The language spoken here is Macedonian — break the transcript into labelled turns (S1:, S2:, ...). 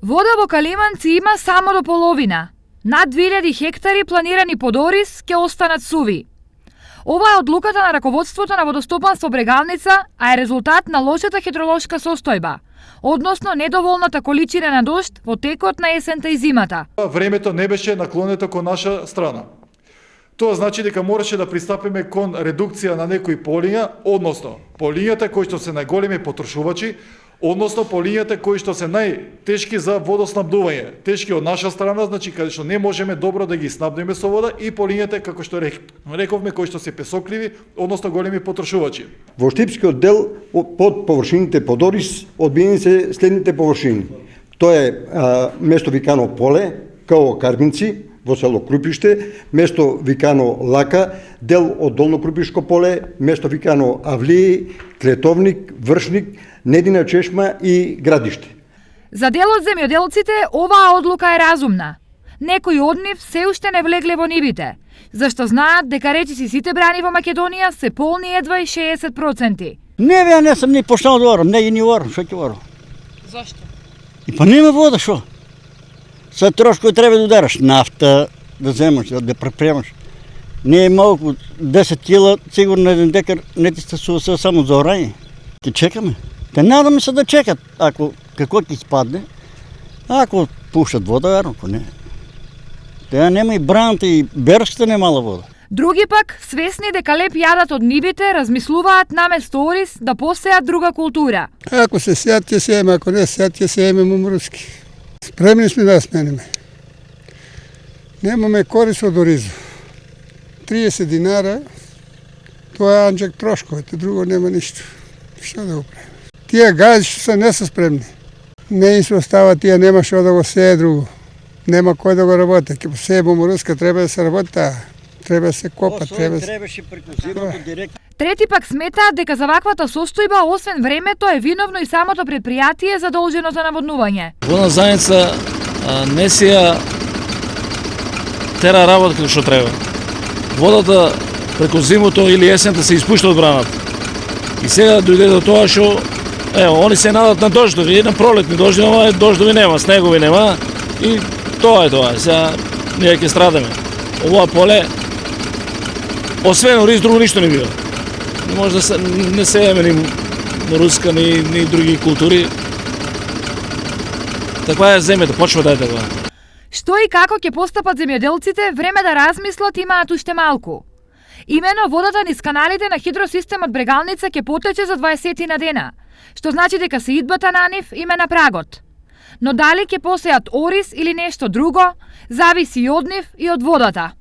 S1: Вода во Калиманци има само до половина. Над 2000 хектари планирани под ориз ќе останат суви. Ова е одлуката на раководството на водостопанство Брегалница, а е резултат на лошата хидролошка состојба, односно недоволната количина на дожд во текот на есента и зимата.
S2: Времето не беше наклонето кон наша страна. Тоа значи дека мораше да пристапиме кон редукција на некои полиња, односно полињата кои што се најголеми потрошувачи, односно полињата кои што се најтешки за водоснабдување, тешки од наша страна, значи каде што не можеме добро да ги снабдиме со вода, и полињата како што рековме кои што се песокливи, односно големи потрошувачи.
S3: Во Штипскиот дел под површините под ориз одбиени се следните површини. Тоа е место викано Поле, као Карминци, во село Крупиште, место викано Лака, дел од Долно Крупишко поле, место викано Авлии, Клетовник, Вршник, Недина чешма и Градиште.
S1: За дел од земјоделците оваа одлука е разумна. Некои од нив се уште не влегле во нивите, зашто знаат дека речиси сите брани во Македонија се полни едва и 60%.
S4: Не бе, не сум ни почнал да орам, не ги ни орам, шо ќе орам?
S1: Зашто?
S4: И па нема вода, шо? Са трошко треба да удараш нафта, да земаш, да препремаш. Не е малку, 10 кила, сигурно еден декар не ти стасува се само заорање. Ке чекаме. Те надаме се да чекат, ако како ќе спадне, ако пушат вода, ако не. Те нема и Бранта и Берската немала вода.
S1: Други пак, свесни дека леп јадат од нивите, размислуваат наместо ориз да посеат друга култура.
S5: Ако се сеат, ќе сееме, ако не сеат, ќе сееме мумруски. Спремни сме да смениме. Немаме корис од оризу. 30 динара, тоа е анџак трошковете, друго нема ништо. Што да го правим? Тие гази што се не се спремни. Не им се остава, тие нема што да го сее друго. Нема кој да го работи. Ке посее мумруска, треба да се работи таа. Треба да се копа, треба да се...
S1: Трети пак сметаат дека за ваквата состојба, освен времето, е виновно и самото предпријатие задолжено за наводнување.
S6: Водна заедница не си ја тера работа како што треба. Водата преку зимото или есента се испушта од браната. И сега дојде до тоа што они се надат на дождови, на пролетни дождови, ама дождови нема, снегови нема и тоа е тоа. Сега ние ќе страдаме. Ова поле освен ориз друго ништо не бива. Не може да не сееме ни руска, ни други култури. Таква е земјата, почва да е таква.
S1: Што и како ќе постапат земјоделците, време да размислат имаат уште малку. Имено водата низ каналите на хидросистемот Брегалница ќе потече за 20 на дена, што значи дека се идбата на нив им е на прагот. Но дали ќе посеат ориз или нешто друго, зависи и од нив и од водата.